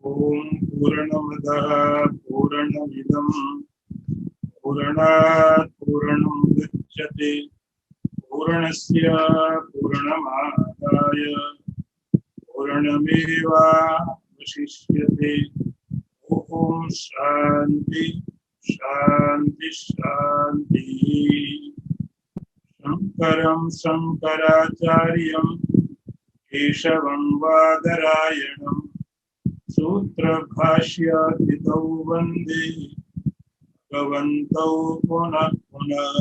ओम पूर्णमदः पूर्णमिदं पूर्णात् पूर्णमुदच्यते पूर्णस्य पूर्णमादाय पूर्णमेवावशिष्यते। ओम शांति शांति शांति। शंकरं शंकराचार्यं केशवं बादरायणं सूत्रभाष्यादितौ वन्दे भगवन्तौ पुनः पुनः।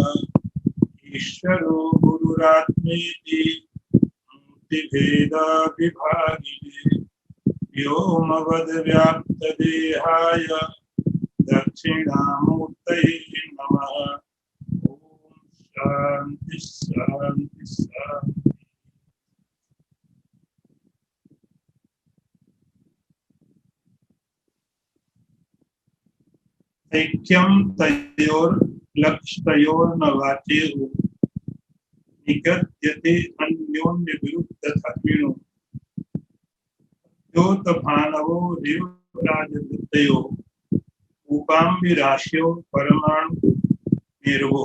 ईश्वरो गुरुरात्मेति मूर्तिभेदविभागिने व्योमवद्व्याप्तदेहाय दक्षिणामूर्तये नमः। ओम शांति शांति शांति। ऐक्यं तयोर्लक्ष्ययोर्नवाचेहो निगद्यते अन्योन्यविरुद्धधर्मिणो द्योतभानवो रेवराजवृत्तयो उपाम्बिराश्यो परमाणु निर्वो।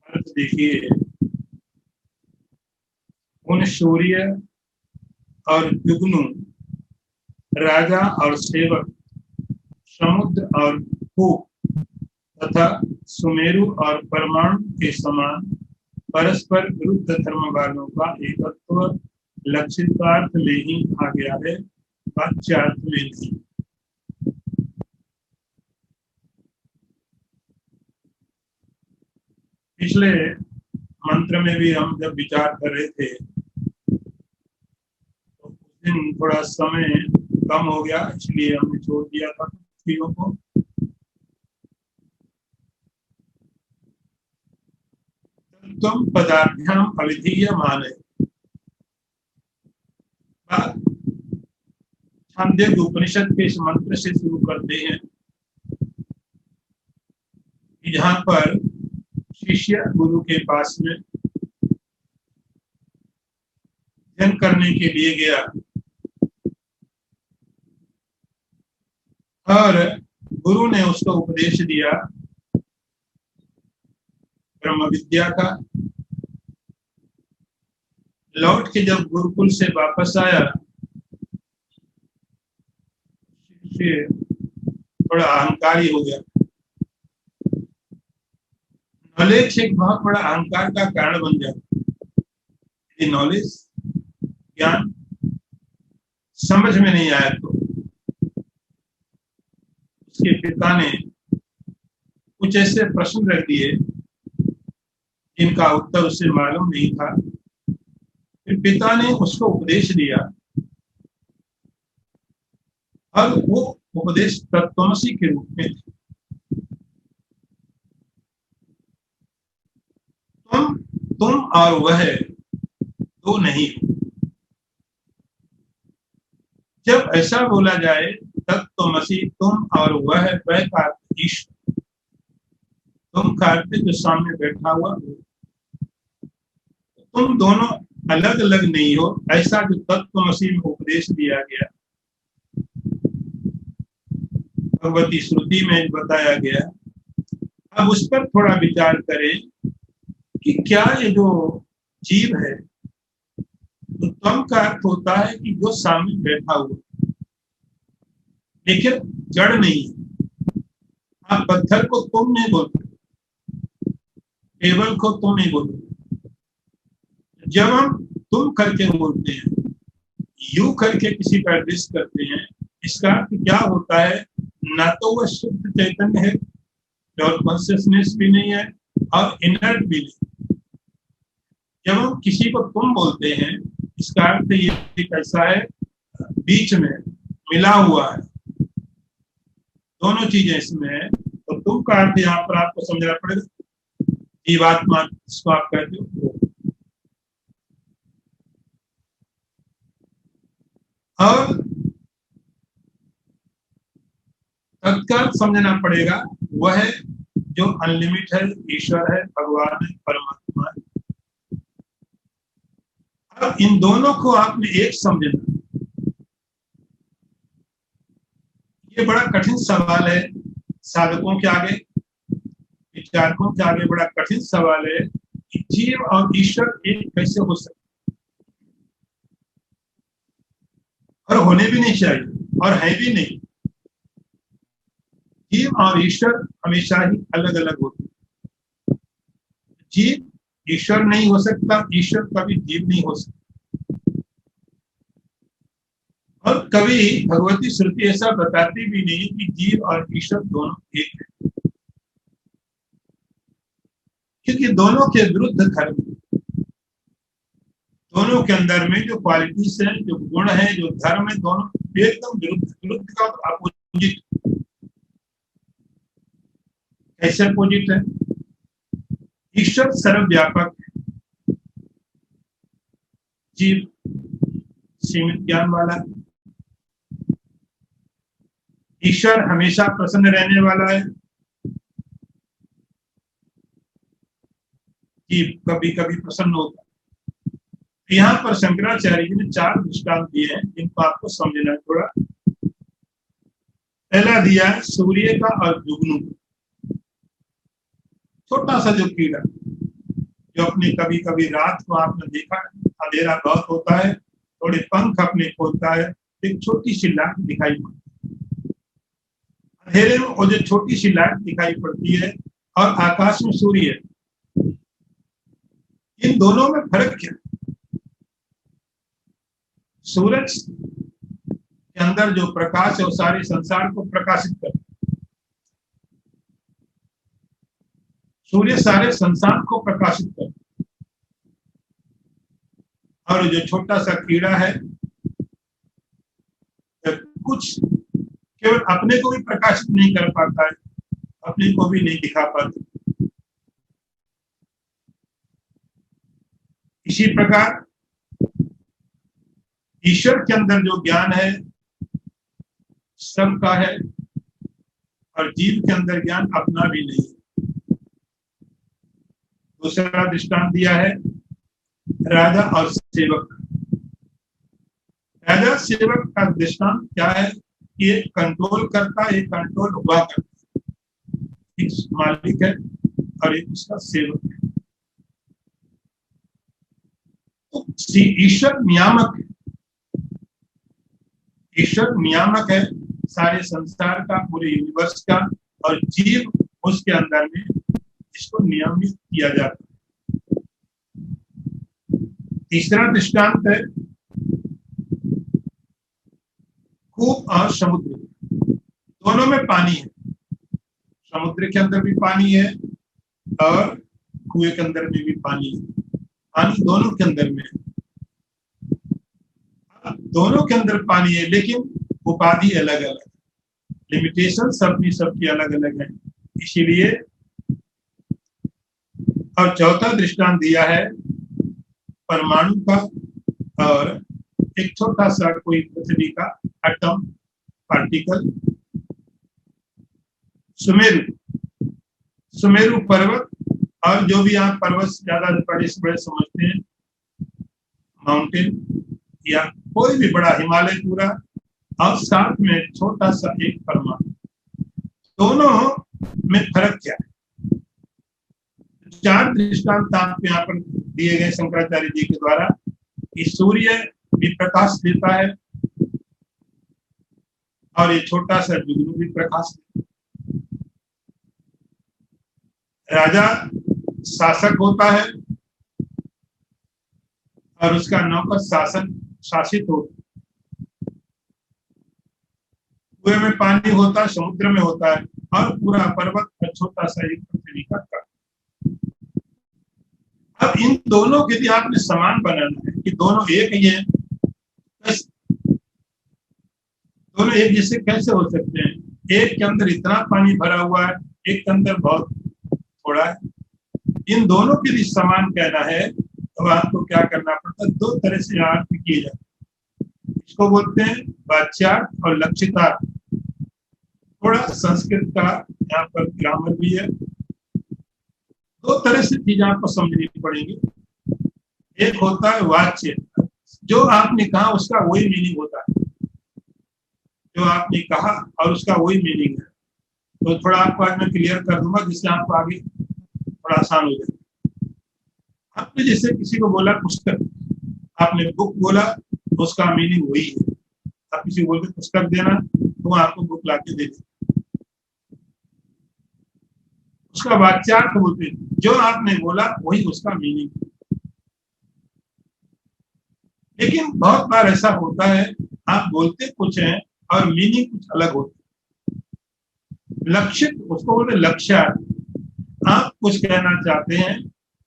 अर्थ देखिए, उन सूर्य और जुगनू, राजा और सेवक, समुद्र और कूप तथा सुमेरु और परमाणु के समान परस्पर विरुद्ध धर्म वालों का एकत्व लक्षितार्थ में ही कहा गया है, वाच्यार्थ में नहीं। पिछले मंत्र में भी हम जब विचार कर रहे थे तो उस दिन थोड़ा समय कम हो गया, इसलिए हमने छोड़ दिया था चीजों को। तुम पदार्थ्याम अविधीयमाने छांदोग्य उपनिषद के इस मंत्र से शुरू करते हैं, जहां पर शिष्य गुरु के पास में अध्ययन करने के लिए गया और गुरु ने उसको उपदेश दिया ब्रह्म विद्या का। लौट के जब गुरुकुल से वापस आया, शिष्य थोड़ा अहंकारी हो गया। नॉलेज एक बहुत बड़ा अहंकार का कारण बन जाता। नॉलेज, ज्ञान समझ में नहीं आया तो उसके पिता ने कुछ ऐसे प्रश्न रख दिए जिनका उत्तर उसे मालूम नहीं था। फिर पिता ने उसको उपदेश दिया और वो उपदेश तत्त्वमसि के रूप में था। तुम और वह दो नहीं हो। जब ऐसा बोला जाए तत्त्वमसि, तुम और वह का ईश्वर, तुम का अर्थ जो सामने बैठा हुआ हो, तुम दोनों अलग अलग नहीं हो, ऐसा जो तत्त्वमसि में उपदेश दिया गया, भगवती श्रुति में बताया गया। अब उस पर थोड़ा विचार करें कि क्या ये जो जीव है, तो तम का अर्थ होता है कि जो सामने बैठा हुआ, लेकिन जड़ नहीं है। आप पत्थर को तुम नहीं बोलते, टेबल को तुम नहीं बोलते। जब हम तुम करके बोलते हैं, यू करके किसी का एड्रेस करते हैं, इसका अर्थ क्या होता है? ना तो वह शुद्ध चैतन्य है और कॉन्शियसनेस भी नहीं है और इनर्ट भी नहीं। जब हम किसी को तुम बोलते हैं, इसका अर्थ ये कैसा है? बीच में मिला हुआ है, दोनों चीजें इसमें है। तो तुम का अर्थ यहाँ पर आपको समझना पड़ेगा, जीवात्मा जिसको आप कहते हो। और तत्काल समझना पड़ेगा, वह जो अनलिमिटेड ईश्वर है, भगवान है, परमात्मा है। अब इन दोनों को आपने एक समझना, ये बड़ा कठिन सवाल है। साधकों के आगे, विचारकों के आगे बड़ा कठिन सवाल है कि जीव और ईश्वर एक कैसे हो सकते, और होने भी नहीं चाहिए और है भी नहीं। जीव और ईश्वर हमेशा ही अलग अलग होते हैं। जीव ईश्वर नहीं हो सकता, ईश्वर कभी जीव नहीं हो सकता। और कभी भगवती श्रुति ऐसा बताती भी नहीं कि जीव और ईश्वर दोनों एक है, क्योंकि दोनों के विरुद्ध धर्म, दोनों के अंदर में जो क्वालिटीज है, जो गुण है, जो धर्म है, दोनों एकदम विरुद्ध। विरुद्ध का अपोजिट। कैसे अपोजिट है? ईश्वर सर्वव्यापक है, जीव सीमित ज्ञान वाला है। ईश्वर हमेशा प्रसन्न रहने वाला है, जीव कभी कभी प्रसन्न होता है। यहाँ पर शंकराचार्य जी ने 4 दृष्टांत दिए हैं, जिनको आपको समझना है थोड़ा। पहला दिया है सूर्य का और जुगनू का। छोटा सा जो कीड़ा, जो अपने कभी कभी रात को आपने देखा, अंधेरा बहुत होता है, थोड़े पंख अपने खोलता है, एक छोटी सी लाइट दिखाई पड़ती है। अंधेरे में वो जो छोटी सी लाइट दिखाई पड़ती है और आकाश में सूर्य, इन दोनों में फर्क क्या है? सूरज के अंदर जो प्रकाश है वो सारे संसार को प्रकाशित करता है। सूर्य सारे संसार को प्रकाशित करता है, और जो छोटा सा कीड़ा है कुछ केवल अपने को भी प्रकाशित नहीं कर पाता है, अपने को भी नहीं दिखा पाता। इसी प्रकार ईश्वर के अंदर जो ज्ञान है सबका है, और जीव के अंदर ज्ञान अपना भी नहीं है। दूसरा दृष्टांत दिया है राजा और सेवक। राजा सेवक का दृष्टांत क्या है? ये कंट्रोल करता है, ये कंट्रोल हुआ करता है। एक मालिक है और एक उसका सेवक है। तो ईश्वर नियामक है, ईश्वर नियामक है सारे संसार का, पूरे यूनिवर्स का, और जीव उसके अंदर में इसको नियमित किया जाता है। तीसरा दृष्टांत है कूप और समुद्र। दोनों में पानी है, समुद्र के अंदर भी पानी है और कुएं के अंदर में भी पानी है। पानी दोनों के अंदर में है। दोनों के अंदर पानी है, लेकिन उपाधि अलग अलग, लिमिटेशन सबकी सबकी अलग अलग है। इसीलिए और चौथा दृष्टांत दिया है परमाणु का और एक छोटा सा कोई पृथ्वी का एटम, पार्टिकल। सुमेरु पर्वत, और जो भी आप पर्वत ज्यादा बड़े से बड़े समझते हैं, माउंटेन या कोई भी बड़ा हिमालय पूरा, और साथ में छोटा सा एक परमाणु। दोनों में फर्क क्या है? 4 दृष्टांत आपको यहाँ पर दिए गए शंकराचार्य जी के द्वारा कि सूर्य भी प्रकाश देता है और ये छोटा सा जुगनू भी प्रकाश देता है। राजा शासक होता है और उसका नौकर शासित होता है। कुएं में पानी होता है, समुद्र में होता है, और पूरा पर्वत और छोटा सा एक पृथ्वी का कण। अब इन दोनों के लिए आपने समान बनाना है कि दोनों एक ही हैं। दोनों एक जैसे कैसे हो सकते हैं? एक के अंदर इतना पानी भरा हुआ है, एक के अंदर बहुत थोड़ा है। इन दोनों के लिए समान कहना है तो आपको क्या करना पड़ता है? 2 तरह से अर्थ किए जाते हैं। इसको बोलते हैं वाच्यार्थ और लक्षितार्थ। थोड़ा संस्कृत का यहाँ पर ग्रामर भी है। 2 तरह से चीजें आपको समझनी पड़ेंगी। एक होता है वाच्य जो आपने कहा उसका वही मीनिंग होता है, जो आपने कहा और उसका वही मीनिंग है। तो थोड़ा आपको आज मैं क्लियर कर दूंगा जिससे आपको आगे थोड़ा आसान हो जाए। आपने जैसे किसी को बोला पुस्तक, आपने बुक बोला तो उसका मीनिंग वही है। आप किसी को बोलते पुस्तक देना तो वो आपको बुक लाके दे दे, उसका वाच्यार्थ बोलते जो आपने बोला वही उसका मीनिंग। लेकिन बहुत बार ऐसा होता है आप बोलते कुछ है और मीनिंग कुछ अलग होता है। लक्षित उसको बोलते लक्ष्यार्थ। आप कुछ कहना चाहते हैं,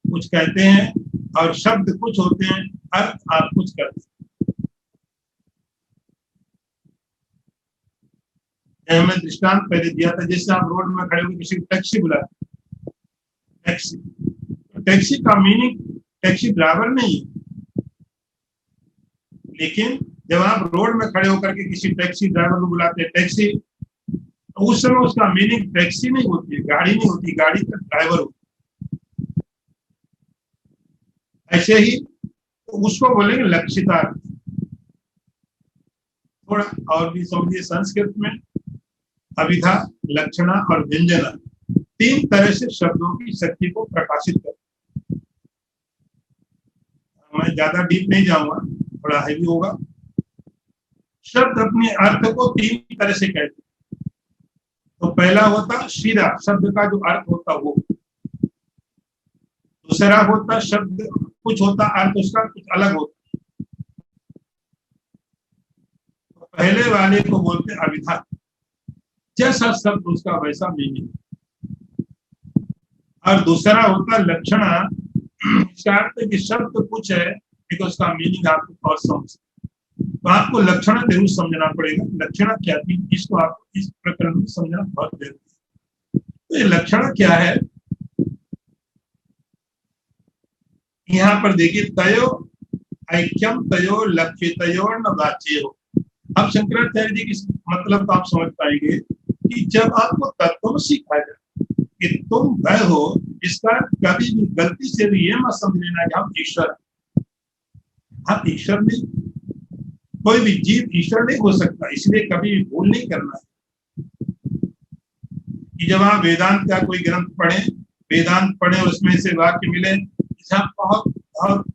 कुछ कहते हैं और शब्द कुछ होते हैं, अर्थ आप कुछ करते हैं। मैं दृष्टांत पहले दिया था, जैसे आप रोड में खड़े होकर किसी को टैक्सी बुलाते, टैक्सी, टैक्सी का मीनिंग टैक्सी ड्राइवर नहीं है, लेकिन जब आप रोड में खड़े होकर के किसी टैक्सी ड्राइवर को बुलाते हैं टैक्सी, तो उस समय उसका मीनिंग टैक्सी नहीं होती है, गाड़ी नहीं होती, गाड़ी का ड्राइवर होता है। ऐसे ही तो उसको बोलेंगे लक्षितार्थ। थोड़ा और भी समझिए, संस्कृत में अभिधा, लक्षणा और व्यंजना तीन तरह से शब्दों की शक्ति को प्रकाशित करते। मैं ज्यादा डीप नहीं जाऊंगा, थोड़ा हैवी होगा। शब्द अपने अर्थ को तीन तरह से कहते हैं। तो पहला होता सीधा, शब्द का जो अर्थ होता वो। दूसरा होता शब्द कुछ होता, अर्थ उसका कुछ अलग होता। तो पहले वाले को बोलते अभिधा, जैसा शब्द उसका वैसा मीनिंग। और दूसरा होता लक्षणा, इसका अर्थ कि शब्द कुछ है लेकिन उसका मीनिंग आपको और समझ। तो आपको लक्षणा जरूर समझना पड़ेगा, लक्षणा क्या थी इसको आपको इस प्रकरण में समझना बहुत जरूरी है। तो ये लक्षणा क्या है, यहाँ पर देखिए, तयो ऐक्यम तयो लक्षितयो न वाच्यो। अब शंकराचार्य जी की मतलब तो आप समझ पाएंगे कि जब आपको तत्व सिखाया जाए कि तुम वह हो, इसका कभी भी गलती से भी ये मत समझ लेना कि हम ईश्वर, आप ईश्वर नहीं, कोई भी जीव ईश्वर नहीं हो सकता, इसलिए कभी भी भूल नहीं करना है कि जब आप वेदांत का कोई ग्रंथ पढ़े, वेदांत पढ़े और उसमें से वाक्य मिले, बहुत बहुत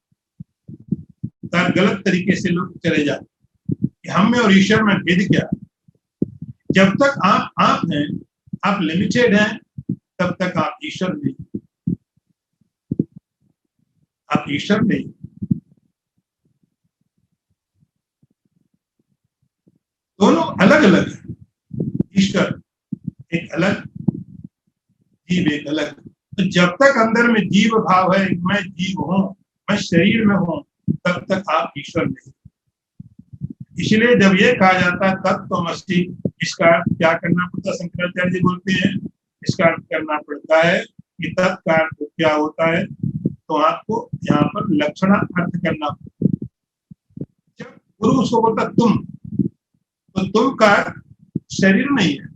गलत तरीके से लोग चले जाते कि हम में और ईश्वर में भेद क्या। जब तक आप हैं, आप लिमिटेड हैं, तब तक आप ईश्वर नहीं, आप ईश्वर नहीं। दोनों अलग अलग है, ईश्वर एक अलग, जीव एक अलग। तो जब तक अंदर में जीव भाव है, मैं जीव हूं, मैं शरीर में हूं, तब तक आप ईश्वर नहीं। इसलिए जब ये कहा जाता है तत्त्वमसि, इसका क्या करना पड़ता है, शंकराचार्य जी बोलते हैं इसका अर्थ करना पड़ता है कि तत्व का अर्थ क्या होता है। तो आपको यहाँ पर लक्षणा अर्थ करना पड़ता है। जब गुरु उसको बोलता तुम, तो तुम का शरीर नहीं है।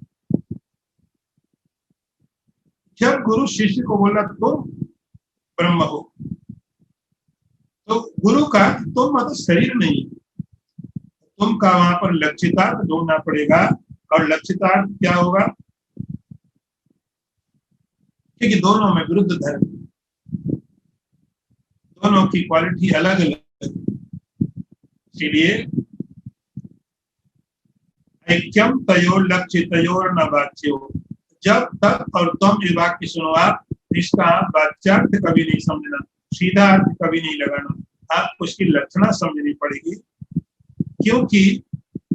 जब गुरु शिष्य को बोला तुम ब्रह्म हो, तो गुरु का तुम मतलब शरीर नहीं है। तुम का वहां पर लक्षितार्थ ढूंढना पड़ेगा। और लक्षितार्थ क्या होगा, क्योंकि दोनों में विरुद्ध धर्म, दोनों की क्वालिटी अलग अलग, इसलिए ऐक्यम तयोर लक्षितयोर न वाच्यो। जब तक और तुम ये वाक्य सुनो आप, इसका वाच्यार्थ कभी नहीं समझना, सीधा अर्थ कभी नहीं लगाना, आपको इसकी लक्षणा समझनी पड़ेगी। क्योंकि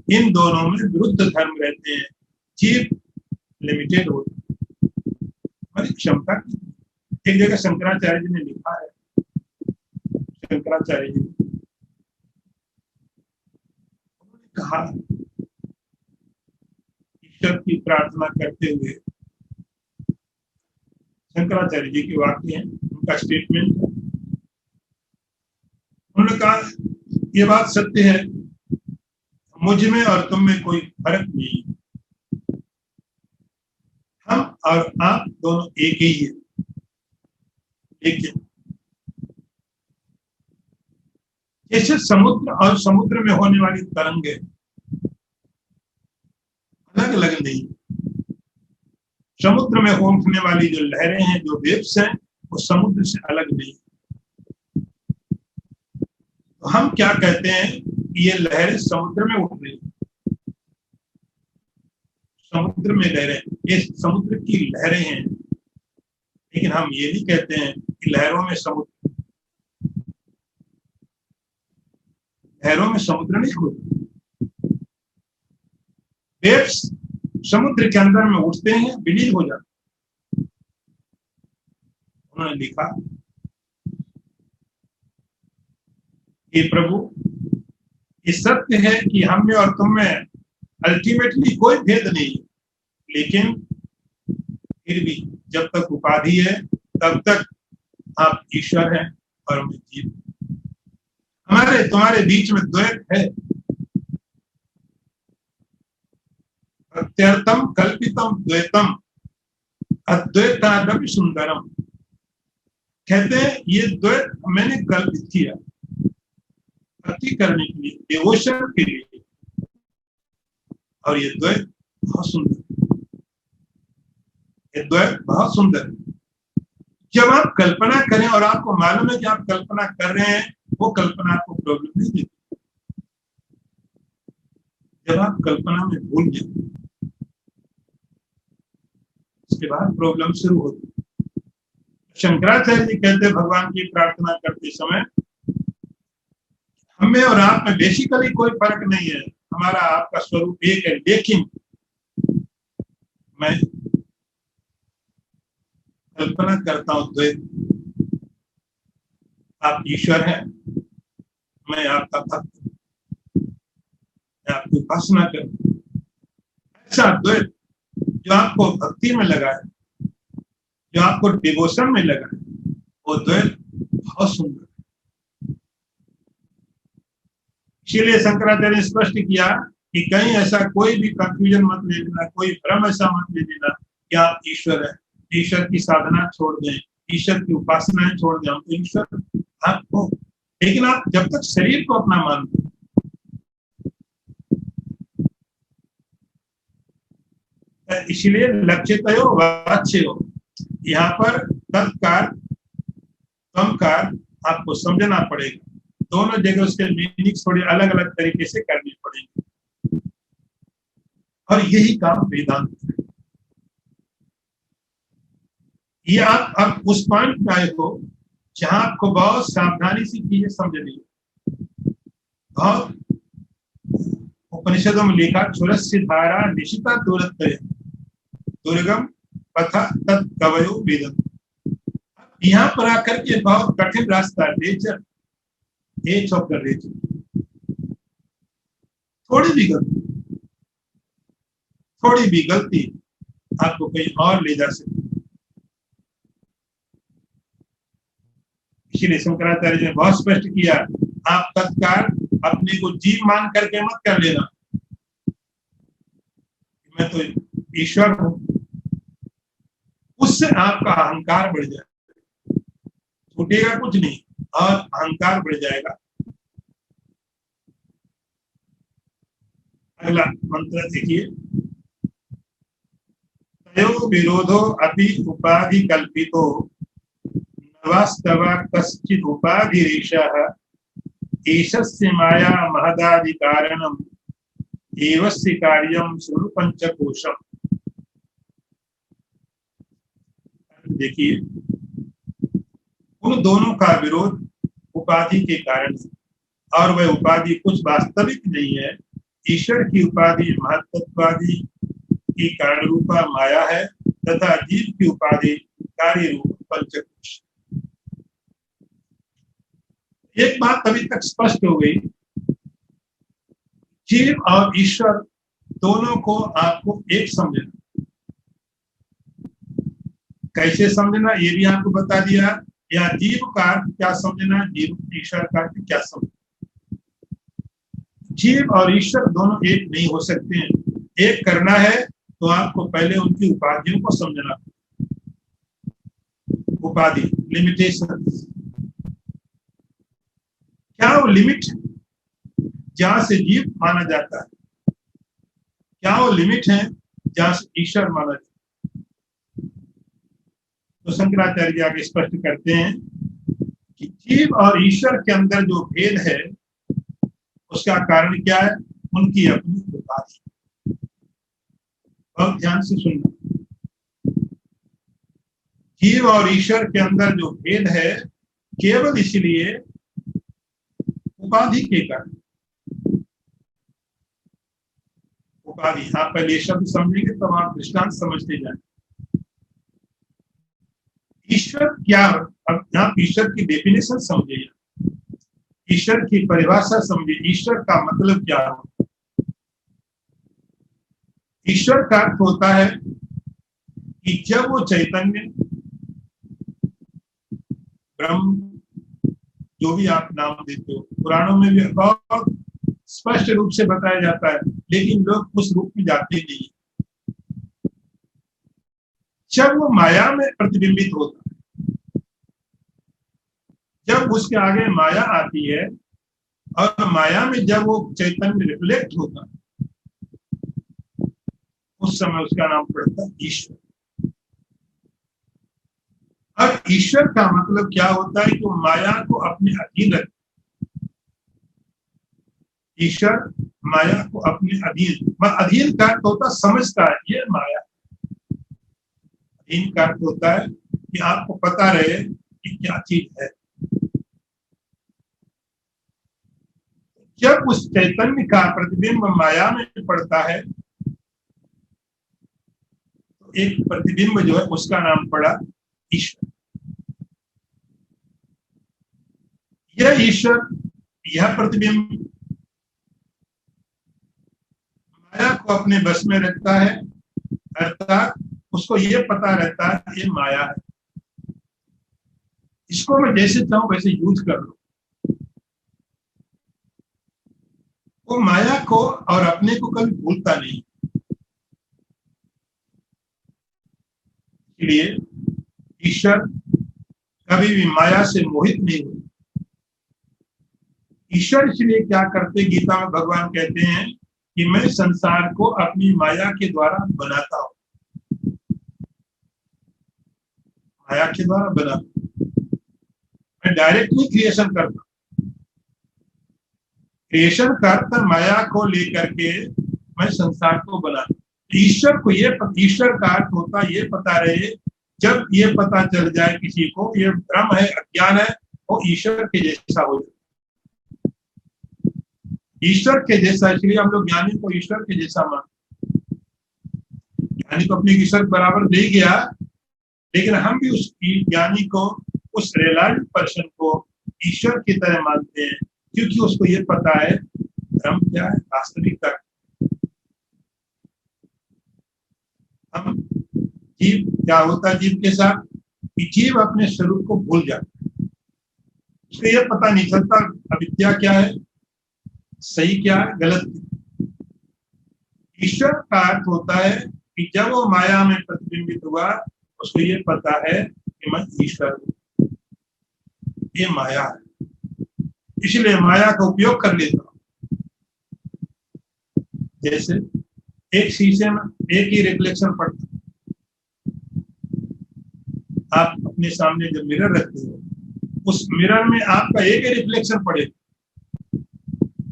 इन दोनों में विरुद्ध धर्म रहते हैं। जीव लिमिटेड होता है, हमारी क्षमता की। एक जगह शंकराचार्य जी ने लिखा है, शंकराचार्य जी उन्होंने कहा, ईश्वर की प्रार्थना करते हुए, शंकराचार्य जी की वाक्य है, उनका स्टेटमेंट है। उन्होंने कहा ये बात सत्य है, मुझ में और तुम में कोई फर्क नहीं, हम और आप दोनों एक ही है। लेकिन जैसे समुद्र और समुद्र में होने वाली तरंगे अलग अलग नहीं, समुद्र में उठने वाली जो लहरें हैं, जो वेव्स हैं, वो समुद्र से अलग नहीं। तो हम क्या कहते हैं कि ये लहरें समुद्र में उठ रही, समुद्र में लहरें, ये समुद्र की लहरें हैं, लेकिन हम ये नहीं कहते हैं कि लहरों में समुद्र, लहरों में समुद्र नहीं होता। वेव्स समुद्र के अंदर में उठते हैं, विलीन हो जाते। उन्होंने लिखा कि प्रभु, ये सत्य है कि हम में और तुम में अल्टीमेटली कोई भेद नहीं, लेकिन फिर भी जब तक उपाधि है तब तक आप ईश्वर हैं और मैं जीव। हमारे तुम्हारे बीच में द्वैत है, प्रत्यर्थम कल्पितम द्वैतम अद्वैतादपि सुंदरम। कहते हैं ये द्वैत मैंने कल्पित किया भक्ति करने के लिए, डिवोशन के लिए, और ये द्वैत बहुत सुंदर, ये द्वैत बहुत सुंदर है। जब आप कल्पना करें और आपको मालूम है कि आप कल्पना कर रहे हैं, वो कल्पना आपको प्रॉब्लम नहीं देती। जब आप कल्पना में भूल जाते, उसके बाद प्रॉब्लम शुरू होती। शंकराचार्य जी कहते भगवान की प्रार्थना करते समय हमें और आप में बेसिकली कोई फर्क नहीं है, हमारा आपका स्वरूप एक है, लेकिन मैं कल्पना करता हूं द्वैत, आप ईश्वर हैं, मैं आपका भक्त, मैं आपकी उपासना करूं। ऐसा द्वैत जो आपको भक्ति में लगा है, जो आपको डिवोशन में लगा है, वो द्वैत बहुत सुंदर है। इसीलिए शंकराचार्य ने स्पष्ट किया कि कहीं ऐसा कोई भी कंफ्यूजन मत ले लेना, कोई भ्रम ऐसा मत ले लेना कि आप ईश्वर है, ईश्वर की साधना छोड़ दें, ईश्वर की उपासनाएं छोड़ दें, हम तो ईश्वर आपको। लेकिन आप जब तक शरीर को अपना मानते, इसलिए लक्षित हो वाच्य हो, यहाँ पर तत्कार तमकार आपको समझना पड़ेगा। दोनों जगह उसके मीनिंग थोड़े अलग अलग तरीके से करने पड़ेंगे, और यही काम वेदांत है। ये आप अब उस पॉइंट पे आए हो जहां आपको बहुत सावधानी से चीजें समझनी है। बहुत उपनिषदों में लिखा, क्षुरस्य धारा निशिता दूरत्वय दुर्गम पथा तत् कवयो वेदम। यहाँ पर आकर के बहुत कठिन रास्ता, nature as of the nature. थोड़ी भी गलती आपको कहीं और ले जा सकती। इसीलिए शंकराचार्य ने बहुत स्पष्ट किया, आप तत्काल अपने को जीव मान करके मत कर लेना, मैं तो ईश्वर हूं। उससे आपका अहंकार बढ़ जाएगा, छूटेगा कुछ नहीं, और अहंकार बढ़ जाएगा। अगला मंत्र देखिए, तयो विरोधो अपि उपाधि कल्पितो वास्तवा कश्चित् उपाधिरेषः एषस्य माया महदादि कारणम एवस्य कार्यम शृणु पंचकोशम। देखिए, उन दोनों का विरोध उपाधि के कारण है, और वह उपाधि कुछ वास्तविक नहीं है। ईश्वर की उपाधि महत्त्वादि की कारण रूपा माया है, तथा जीव की उपाधि कार्य रूप पंचकोश। एक बात अभी तक स्पष्ट हो गई, जीव और ईश्वर दोनों को आपको एक समझना। कैसे समझना ये भी आपको बता दिया, या जीव का क्या समझना, जीव ईश्वर का क्या समझना। जीव और ईश्वर दोनों एक नहीं हो सकते हैं। एक करना है तो आपको पहले उनकी उपाधियों को समझना। उपाधि, लिमिटेशन, क्या वो लिमिट है जहां से जीव माना जाता है? क्या वो लिमिट है जहां से ईश्वर माना जाता है? तो शंकराचार्य जी आगे स्पष्ट करते हैं कि जीव और ईश्वर के अंदर जो भेद है उसका कारण क्या है? उनकी अपनी उपाधि। बहुत ध्यान से सुनना, जीव और ईश्वर के अंदर जो भेद है केवल इसलिए उपाधि के कारण। उपाधि, आप पहले ये शब्द समझेंगे तब आप दृष्टांत समझते जाएंगे। ईश्वर क्या? अब आप ईश्वर की डेफिनेशन समझिए, ईश्वर की परिभाषा समझिए, ईश्वर का मतलब क्या है? ईश्वर का अर्थ होता है कि जब वो चैतन्य, ब्रह्म, जो भी आप नाम देते हो, पुराणों में भी बहुत स्पष्ट रूप से बताया जाता है, लेकिन लोग उस रूप में जाते नहीं। जब वो माया में प्रतिबिंबित होता है, जब उसके आगे माया आती है और माया में जब वो चैतन्य रिफ्लेक्ट होता है, उस समय उसका नाम पड़ता है ईश्वर। अब ईश्वर का मतलब क्या होता है? कि वो माया को अपने अधीन रखता। ईश्वर माया को अपने अधीन, अधीन का अर्थ होता समझता है ये माया। अधीन का अर्थ होता है कि आपको पता रहे कि क्या चीज है। जब उस चैतन्य का प्रतिबिंब माया में पड़ता है तो एक प्रतिबिंब जो है उसका नाम पड़ा ईश्वर। यह ईश्वर, यह प्रतिबिंब माया को अपने बस में रखता है, अर्थात उसको ये पता रहता है ये माया है, इसको मैं जैसे चाहूं वैसे यूज कर लूं। वो माया को और अपने को कभी भूलता नहीं। इसलिए ईश्वर कभी भी माया से मोहित नहीं हुए। ईश्वर इसलिए क्या करते, गीता में भगवान कहते हैं कि मैं संसार को अपनी माया के द्वारा बनाता हूं। माया के द्वारा बनाता हूं, मैं डायरेक्टली क्रिएशन करता हूं। क्रिएशन करता माया को लेकर के मैं संसार को बनाता हूं। ईश्वर को ये, ईश्वर का अर्थ होता ये पता रहे, जब ये पता चल जाए किसी को ये भ्रम है, अज्ञान है, वो ईश्वर के जैसा हो जाए। ईश्वर के जैसा, इसलिए हम लोग ज्ञानी को ईश्वर के जैसा मानते। ज्ञानी तो अपने ईश्वर बराबर दे गया, लेकिन हम भी उस ज्ञानी को, उस रियलाइज्ड पर्सन को ईश्वर की तरह मानते हैं, क्योंकि उसको ये पता है धर्म क्या है, वास्तविकता। हम जीव, क्या होता है जीव के साथ कि जीव अपने स्वरूप को भूल जाता है, उसको ये पता नहीं चलता अविद्या क्या है, सही क्या है, गलत क्या। ईश्वर का अर्थ होता है कि जब वो माया में प्रतिबिंबित हुआ उसको ये पता है कि मैं ईश्वर हूं, ये माया है, इसलिए माया का उपयोग कर लेता हूं। जैसे एक शीशे में एक ही रिफ्लेक्शन पड़ता है, आप अपने सामने जब मिरर रखते हो उस मिरर में आपका एक ही रिफ्लेक्शन पड़ेगा,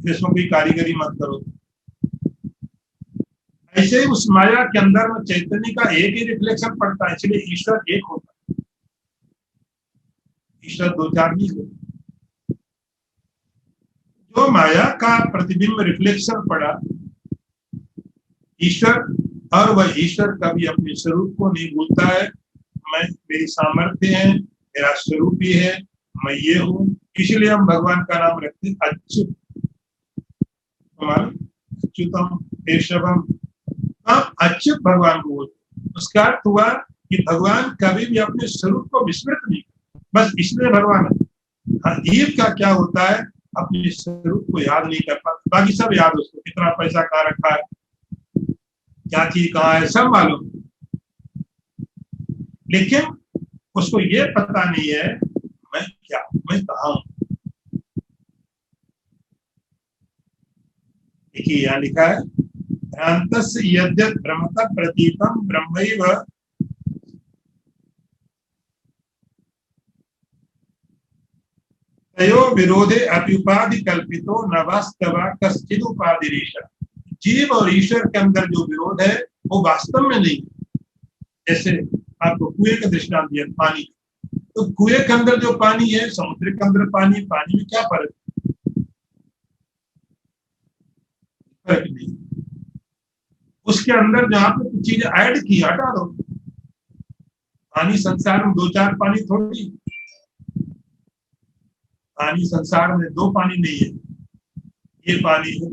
इसमें कोई कारीगरी मत करो। ऐसे ही उस माया के अंदर में चैतन्य का एक ही रिफ्लेक्शन पड़ता है, इसलिए ईश्वर एक होता है, ईश्वर दो चार नहीं होता। जो माया का प्रतिबिंब रिफ्लेक्शन पड़ा ईश्वर, और वह ईश्वर कभी अपने स्वरूप को नहीं भूलता है। मैं, मेरी सामर्थ्य है, मेरा स्वरूप ही है, मैं ये हूं, इसलिए हम भगवान का नाम रखते हैं अच्युत। अच्युतम केशवम, आप अच्युत भगवान को बोलते। उसका अर्थ हुआ कि भगवान कभी भी अपने स्वरूप को विस्मृत नहीं, बस इसलिए भगवान है। हाँ, जीव का क्या होता है, अपने स्वरूप को याद नहीं कर पाता, बाकी सब याद है उसको, कितना पैसा कहाँ रखा है, क्या चीज कहाँ है, सब मालूम, लेकिन उसको ये पता नहीं है मैं क्या, मैं कहाँ हूं। देखिए यहाँ लिखा है, भ्रांतस्य यद्यत् भ्रमतः प्रतीतं ब्रह्मैव तयो विरोधे अप्युपाधि कल्पितो न वास्तवा कश्चिद उपाधिरेश। जीव और ईश्वर के अंदर जो विरोध है वो वास्तव में नहीं है। जैसे आपको कुएं का दृष्टांत दिया, पानी, तो कुएं के अंदर जो पानी है, समुद्र के अंदर पानी, पानी में क्या फर्क है? फर्क नहीं। उसके अंदर जहां पे कुछ चीजें ऐड की, हटा दो। पानी संसार में दो चार पानी थोड़ी, पानी संसार में दो पानी नहीं है, ये पानी है।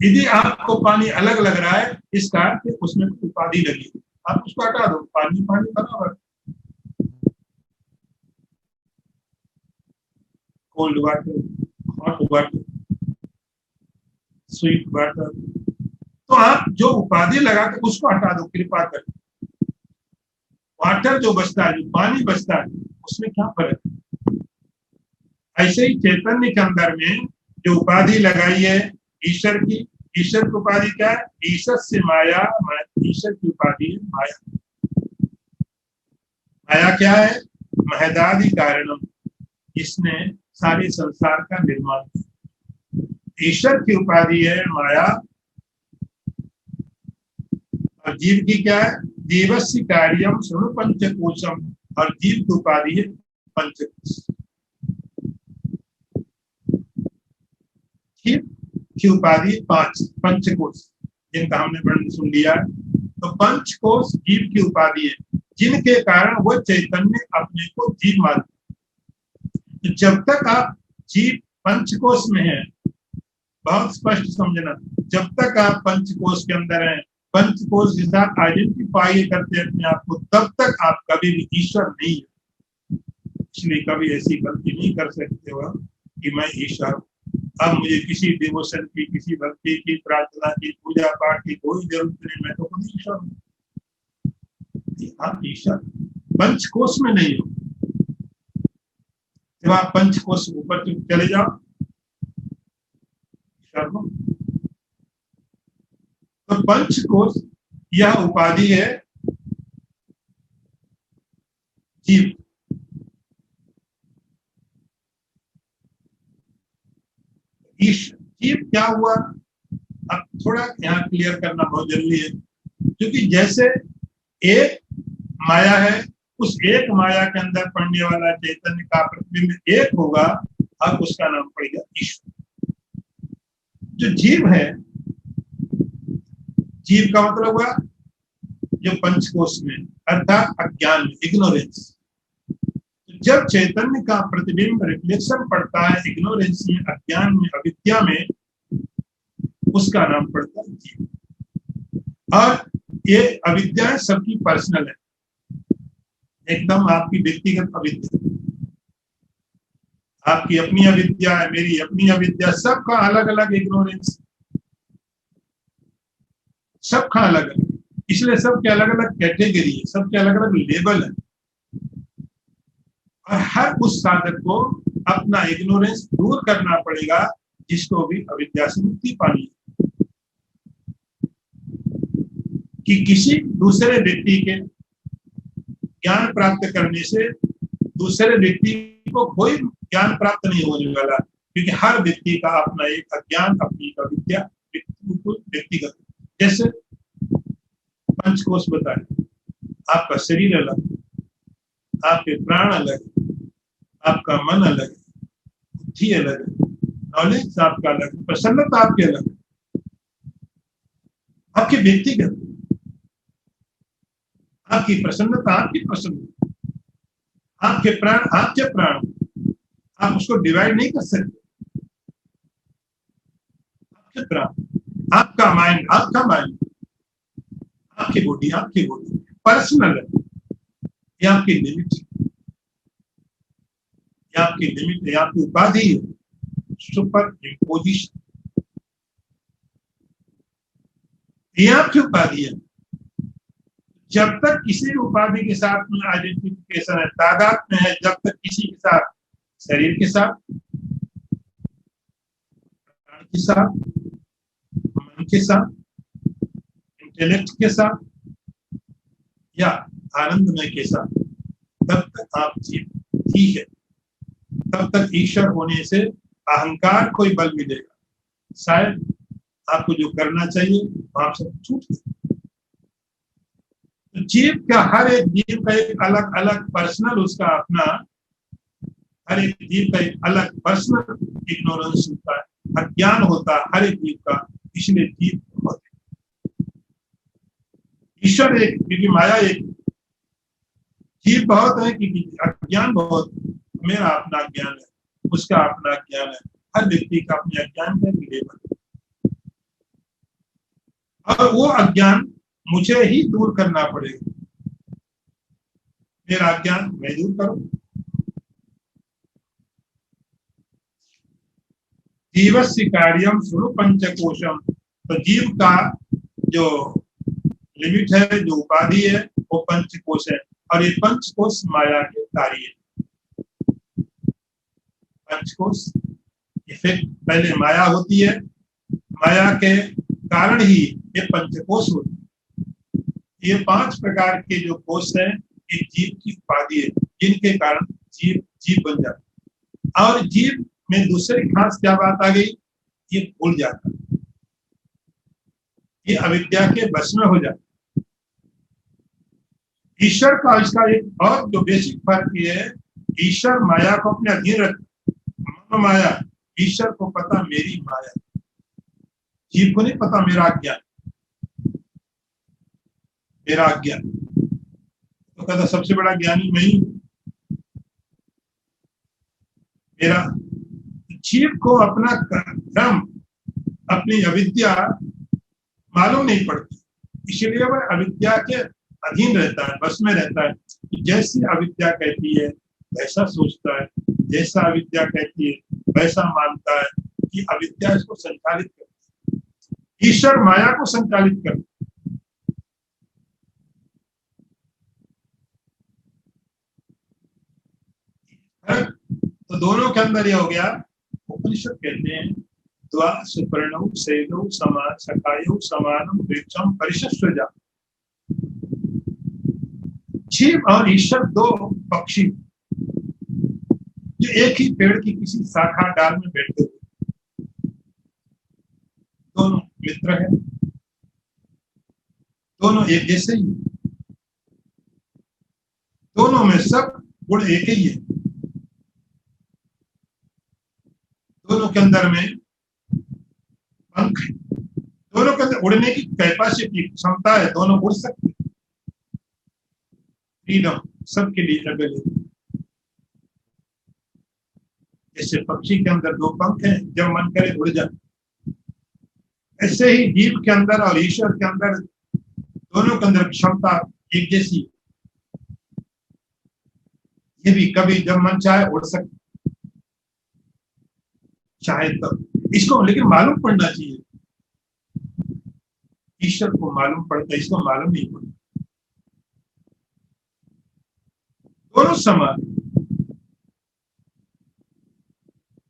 यदि आपको पानी अलग लग रहा है, इस कारण से उसमें उपाधि लगी, आप उसको हटा दो, पानी पानी बराबर। Cold water, hot water, sweet water, तो आप जो उपाधि लगा के उसको हटा दो कृपा कर। वाटर जो बचता है, जो पानी बचता है, उसमें क्या फर्क है? ऐसे ही चैतन्य के अंदर में जो उपाधि लगाई है ईश्वर की, ईश्वर की उपाधि क्या है? ईश्वर से माया, ईश्वर की उपाधि है माया। माया क्या है? महदादि कारणम, इसने सारे संसार का निर्माण किया। ईश्वर की उपाधि है माया, और जीव की क्या है? जीवस्य कार्यम शृणु पंचकोशम, और जीव की उपाधि है पंचकोश। जीव की उपाधि पांच पंचकोश, जिनका हमने वर्णन सुन लिया। तो पंचकोश जीव की उपाधि है, जिनके कारण वह चैतन्य अपने को जीव मानते। तो जब तक आप जीव पंचकोश में है, बहुत स्पष्ट समझना, जब तक आप पंचकोश के अंदर हैं, पंचकोश के साथ आइडेंटिफाई करते हैं अपने आप को, तब तक आप कभी भी ईश्वर नहीं है। इसलिए कभी ऐसी गलती नहीं कर सकते हो कि मैं ईश्वर हूं। अब मुझे किसी डिवोशन की, किसी भक्ति की, प्रार्थना की, पूजा पाठ की कोई जरूरत नहीं, मैं तो खुद ईश्वर हूँ। आप ईश्वर पंचकोश में नहीं हो। जब आप पंचकोश ऊपर चले जाओ, ईश्वर हो। तो पंचकोश यह उपाधि है जीव। जीव क्या हुआ, अब थोड़ा यहाँ क्लियर करना बहुत जरूरी है, क्योंकि जैसे एक माया है, उस एक माया के अंदर पड़ने वाला चैतन्य का प्रतिबिंब एक होगा, अब उसका नाम पड़ेगा ईश्वर। जो जीव है, जीव का मतलब हुआ जो पंचकोश में, अर्थात अज्ञान में, इग्नोरेंस। जब चैतन्य का प्रतिबिंब, रिफ्लेक्शन पड़ता है इग्नोरेंस में, अज्ञान में, अविद्या में, उसका नाम पड़ता है जीव। और ये अविद्या सबकी पर्सनल है, एकदम आपकी व्यक्तिगत अविद्या, आपकी अपनी अविद्या है, मेरी अपनी अविद्या, सबका अलग अलग इग्नोरेंस, सबका अलग अलग। इसलिए सबके अलग अलग कैटेगरी है, सबके अलग अलग लेवल है, और हर उस साधक को अपना इग्नोरेंस दूर करना पड़ेगा, जिसको भी अविद्या से मुक्ति पानी है। कि किसी दूसरे व्यक्ति के ज्ञान प्राप्त करने से दूसरे व्यक्ति को कोई ज्ञान प्राप्त नहीं होने वाला, क्योंकि हर व्यक्ति का अपना एक अज्ञान, अपनी अविद्या व्यक्तिगत। जैसे पंचकोश बताए, आपका शरीर अलग, आपके प्राण अलग, आपका मन अलग, बुद्धि अलग, नॉलेज आपका अलग, प्रसन्नता आपकी अलग, आपके व्यक्तिगत, आपकी प्रसन्नता आपकी प्रसन्नता, आपके प्राण आपके प्राण, आप उसको डिवाइड नहीं कर सकते। आपके प्राण, आपका माइंड आपका माइंड, आपकी बॉडी आपकी बॉडी, पर्सनल है, ये आपकी लिमिट, ये आपकी लिमिट, ये आपकी उपाधि है, सुपर इम्पोजिशन, ये आपकी उपाधि है। जब तक किसी भी उपाधि के साथ में आइडेंटिफिकेशन है, तादाद में है, जब तक किसी के साथ, शरीर के साथ, प्राण के साथ, मन मन के साथ, इंटेलेक्ट के साथ या आनंदमय के साथ, तब तक आप जीव ठीक है। तब तक ईश्वर होने से अहंकार को ही बल मिलेगा। शायद आपको जो करना चाहिए आप सब छूट गए। तो जीव का, हर एक जीव का एक अलग अलग पर्सनल, उसका अपना, हर एक जीव का एक अलग पर्सनल इग्नोरेंस होता है, अज्ञान होता है हर एक जीव का। इसलिए जीव बहुत है, ईश्वर एक, क्योंकि माया एक, जीव बहुत है क्योंकि अज्ञान बहुत। मेरा अपना ज्ञान है, उसका अपना ज्ञान है, हर व्यक्ति का अपने अज्ञान का लेवल है। और वो अज्ञान मुझे ही दूर करना पड़ेगा। मेरा अज्ञान मैं दूर करूं। जीवस्य कार्यम सुनो पंचकोशम। तो जीव का जो लिमिट है, जो उपाधि है, वो पंचकोश है। और ये पंचकोश माया के कार्य है। पंचकोश इफेक्ट, पहले माया होती है, माया के कारण ही ये पंचकोश होते हैं। ये 5 प्रकार के जो कोश हैं, ये जीव की उपाधि है, जिनके कारण जीव जीव बन जाता है। और जीव में दूसरी खास क्या बात आ गई, ये भूल जाता है, ये अविद्या के वश में हो जाता है। ईश्वर का इसका एक और जो बेसिक फर्क ये है, ईश्वर माया को अपने अधीन रखता, माया, ईश्वर को पता मेरी माया, जीव को नहीं पता मेरा अज्ञान, मेरा अज्ञान। तो कहता सबसे बड़ा ज्ञानी मैं ही हूं। मेरा जीव को अपना कर्म, अपनी अविद्या मालूम नहीं पड़ती, इसलिए वह अविद्या के अधीन रहता है, बस में रहता है। जैसी अविद्या कहती है वैसा सोचता है, जैसा अविद्या कहती है वैसा मानता है, कि अविद्या इसको संचालित करती है, ईश्वर माया को संचालित करता है। तो दोनों के अंदर यह हो गया। उपनिषद कहते हैं द्वा सुपर्णौ सेदौ समान सखायो समानम वृक्षम परिशस्वजा। जीव और ईश्वर दो पक्षी जो एक ही पेड़ की किसी शाखा डाल में बैठे हुए, दोनों मित्र हैं, दोनों एक जैसे ही, दोनों में सब गुण एक ही है, दोनों के अंदर में पंख है, दोनों के अंदर उड़ने की कैपेसिटी, क्षमता है, दोनों उड़ सकते हैं। फ्रीडम सबके लिए अवेलेबल। जैसे पक्षी के अंदर 2 पंख हैं, जब मन करे उड़ जाए, ऐसे ही जीव के अंदर और ईश्वर के अंदर, दोनों के अंदर क्षमता एक जैसी। ये भी कभी जब मन चाहे उड़ सकते, चाहे तब। इसको लेकिन मालूम पड़ना चाहिए। ईश्वर को मालूम पड़ता, इसको मालूम नहीं पड़ता। दोनों समान।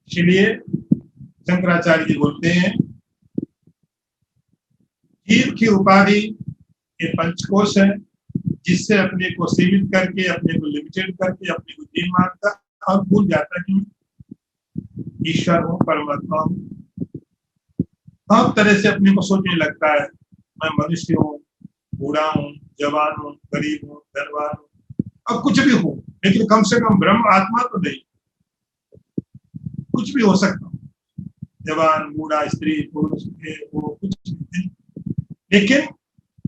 इसलिए शंकराचार्य जी बोलते हैं जीव की उपाधि ये पंचकोश है, जिससे अपने को सीमित करके, अपने को लिमिटेड करके, अपने को जीव मानता और भूल जाता कि ईश्वर हूं, परमात्मा हूं। हर तरह से अपने को सोचने लगता है मैं मनुष्य हूँ, बूढ़ा हूँ, जवान हूँ, गरीब हूँ, धनवान हूँ, अब कुछ भी हूँ, लेकिन कम से कम ब्रह्म आत्मा तो नहीं। कुछ भी हो सकता हूँ, जवान, बूढ़ा, स्त्री, पुरुष, वो कुछ नहीं, लेकिन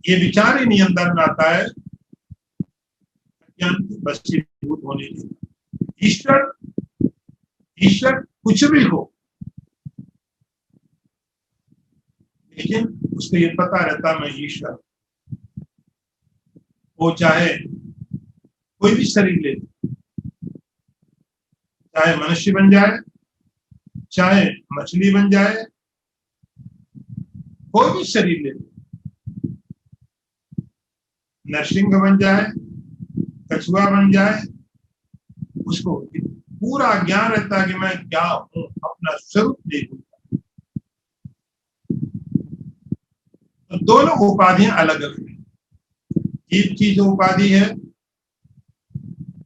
ये विचार ही नहीं अंदर में आता है ज्ञान की वशीभूत होने के। ईश्वर, ईश्वर कुछ भी हो, लेकिन उसको ये पता रहता मैं ईश्वर। वो चाहे कोई भी शरीर ले, चाहे मनुष्य बन जाए, चाहे मछली बन जाए, कोई भी शरीर ले, नरसिंह बन जाए, कछुआ बन जाए, उसको पूरा ज्ञान रहता है कि मैं क्या हूं, अपना स्वरूप नहीं भूलता। तो दोनों उपाधियां अलग अलग हैं। जीव की जो उपाधि है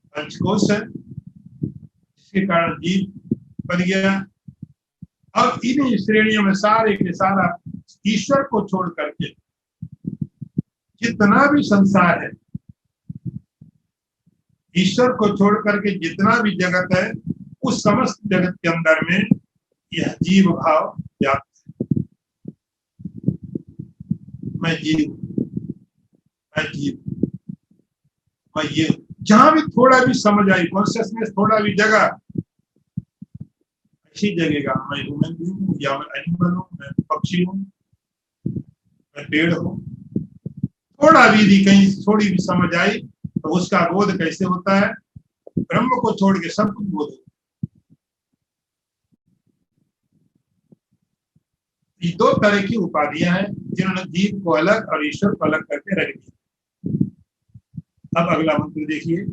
पंचकोश है, जिसके कारण जीव बन गया। अब इन श्रेणियों में सारे के सारा ईश्वर को छोड़ करके जितना भी संसार है, ईश्वर को छोड़ करके जितना भी जगत है, उस समस्त जगत के अंदर में यह जीव भाव व्याप्त है। मैं जीव, मैं जीव, मैं ये, जहां भी थोड़ा भी समझ आई, कॉन्शियसनेस थोड़ा भी जगह, अच्छी जगेगा मैं ह्यूमन बीइंग हूँ या मैं एनिमल हूँ, मैं पक्षी हूँ, मैं पेड़ हूँ। थोड़ा भी कहीं थोड़ी भी समझ आई तो उसका बोध कैसे होता है? ब्रह्म को छोड़ के सब कुछ बोध होता है। ये दो तरह की उपाधियां हैं जिन्होंने जीव को अलग और ईश्वर को अलग करके रख दिया। अब अगला मंत्र देखिए।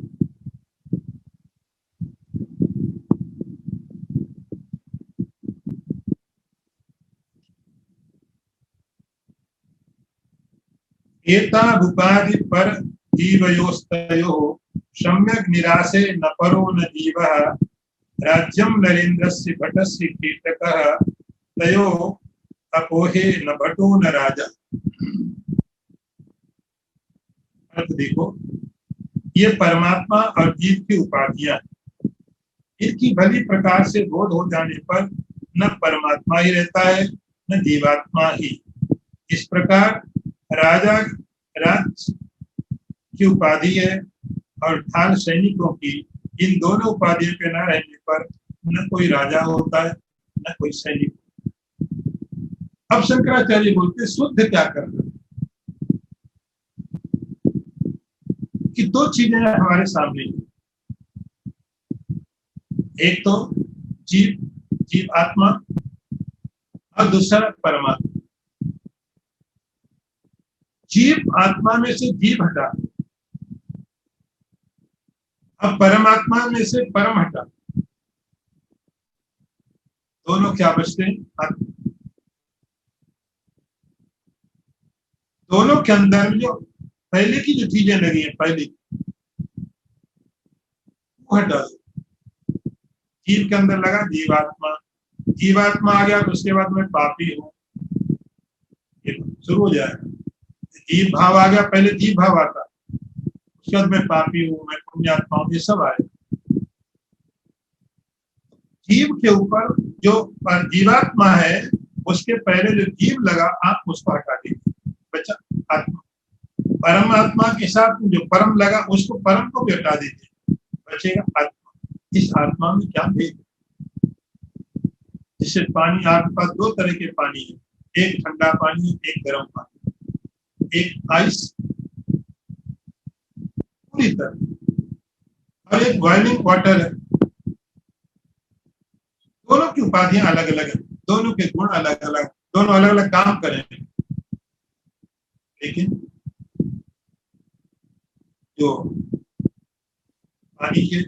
एतावुपाधि पर जीवयोस्तयोः सम्यक् निरासे न परो न जीवः राज्यं नरेन्द्रस्य भटस्य कीटकः तयोः अपोहे न भटो न राजा। अर्थ देखो, ये परमात्मा और जीव की उपाधियां, इनकी भली प्रकार से बोध हो जाने पर न परमात्मा ही रहता है न जीवात्मा ही। इस प्रकार राजा राज की उपाधि है और ढाल सैनिकों की, इन दोनों उपाधियों के न रहने पर न कोई राजा होता है न कोई सैनिक। अब शंकराचार्य बोलते शुद्ध क्या करना, कि दो चीजें हमारे सामने, एक तो जीव आत्मा और दूसरा परमात्मा। जीव आत्मा में से जीव हटा, अब परमात्मा में से परम हटा, दोनों क्या बचते हैं? दोनों के अंदर में जो पहले की जो चीजें लगी हैं, पहले वो हटा दो। जीव के अंदर लगा जीवात्मा, जीवात्मा आ गया तो उसके बाद मैं पापी हूं, ये शुरू हो जाएगा। जीव भाव आ गया, पहले जीव भाव आता, उसके बाद मैं पापी हूं, मैं पुण्यात्मा हूं, ये सब आएगा। जीव के ऊपर जो जीवात्मा है, उसके पहले जो जीव लगा, आप उसको हटा दीजिए, बचा आत्मा। परमात्मा के साथ जो परम लगा, उसको परम को भी हटा दीजिए, बचेगा आत्मा। इस आत्मा में क्या भेद? जिससे पानी, आपके पास दो तरह के पानी है, एक ठंडा पानी, एक गर्म पानी, एक आइस पूरी तरह, और एक बॉइलिंग वाटर है। दोनों की उपाधियां अलग अलग है, दोनों के गुण अलग अलग, दोनों अलग अलग काम करेंगे, लेकिन जो पानी के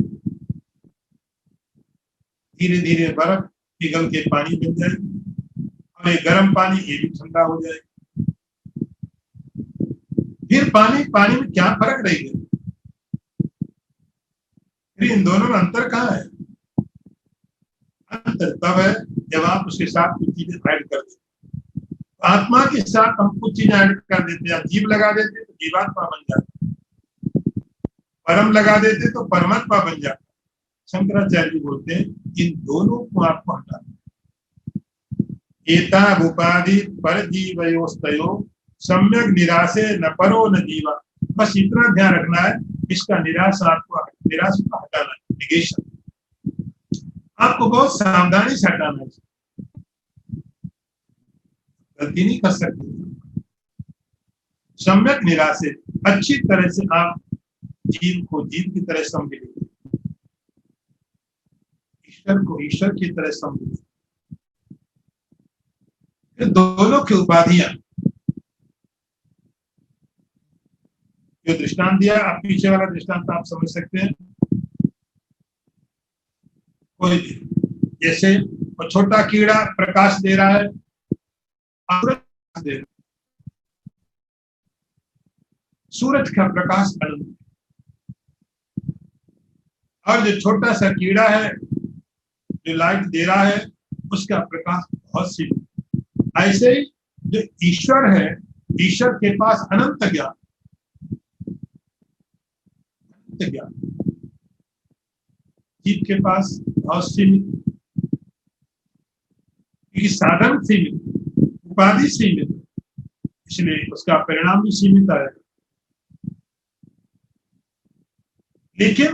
धीरे धीरे बर्फ पिघल के पानी बन जाएगी, और एक गर्म पानी, ये भी ठंडा हो जाएगा। फिर पानी में क्या फर्क रहेगा? फिर इन दोनों में अंतर कहाँ है? अंतर तब है जब आप उसके साथ कुछ चीजें ऐड कर देते। आत्मा के साथ हम कुछ चीजें ऐड कर देते हैं, जीव लगा देते तो जीवात्मा बन जाता, परम लगा देते तो परमात्मा बन जाता। शंकराचार्य बोलते हैं इन दोनों को आपको हटाना। एता उपाधि पर जीवयोस्तयो सम्यक निराशे न परो न जीवा। बस इतना ध्यान रखना है, इसका निराश आपको, निराश को हटाना है, निगेशन आपको बहुत सावधानी से हटाना है, गलती नहीं कर सकते। सम्यक निराशे, अच्छी तरह से आप जीव को जीव की तरह समझ लीजिए, ईश्वर को ईश्वर की तरह समझ लीजिए। दोनों की उपाधियां, जो दृष्टांत दिया, आप पीछे वाला दृष्टांत आप समझ सकते हैं। कोई जैसे छोटा कीड़ा प्रकाश दे रहा है, दे रहा है, सूरज का प्रकाश अनंत, और जो छोटा सा कीड़ा है जो लाइट दे रहा है उसका प्रकाश बहुत सीमित। ऐसे ही जो ईश्वर है, ईश्वर के पास अनंत ज्ञान, अनंत ज्ञान, जीव के पास बहुत सीमित, क्योंकि साधन सीमित, उपाधि सीमित, इसलिए उसका परिणाम भी सीमित आएगा। लेकिन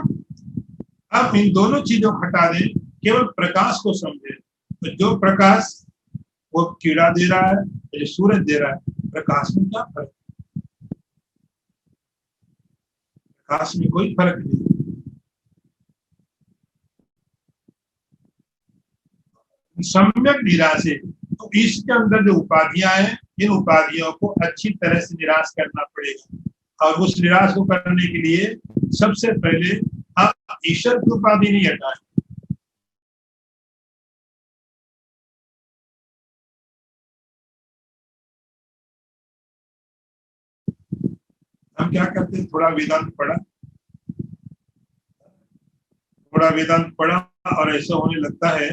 आप इन दोनों चीजों को हटा दें, केवल प्रकाश को समझें, तो जो प्रकाश वो कीड़ा दे रहा है, जो सूरज दे रहा है, प्रकाश में क्या फर्क? प्रकाश में कोई फर्क नहीं। सम्यक निराश है, तो इसके अंदर जो उपाधियां हैं, इन उपाधियों को अच्छी तरह से निराश करना पड़ेगा। और उस निराश को करने के लिए सबसे पहले आप ईश्वर की उपाधि नहीं हटाएं। हम क्या करते हैं, थोड़ा वेदांत पढ़ा और ऐसा होने लगता है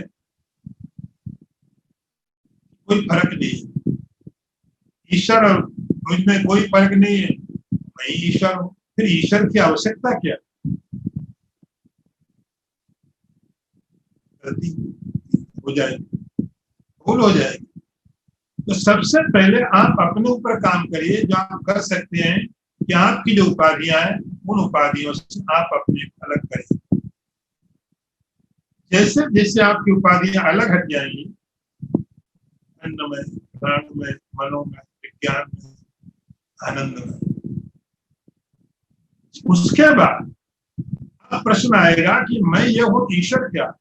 कोई फर्क नहीं है, ईश्वर और मुझमें कोई फर्क नहीं है, मैं ईश्वर हूं। फिर ईश्वर की आवश्यकता क्या? गलती हो जाएगी, भूल हो जाएगी। तो सबसे पहले आप अपने ऊपर काम करिए, जो आप कर सकते हैं कि आपकी जो उपाधियां हैं उन उपाधियों से आप अपने अलग करिए। जैसे जैसे आपकी उपाधियां अलग हट जाएंगी, अन्नमय, प्राणमय, मनोमय, विज्ञानमय, आनंदमय, उसके बाद प्रश्न आएगा कि मैं ये हूं, ईश्वर क्या?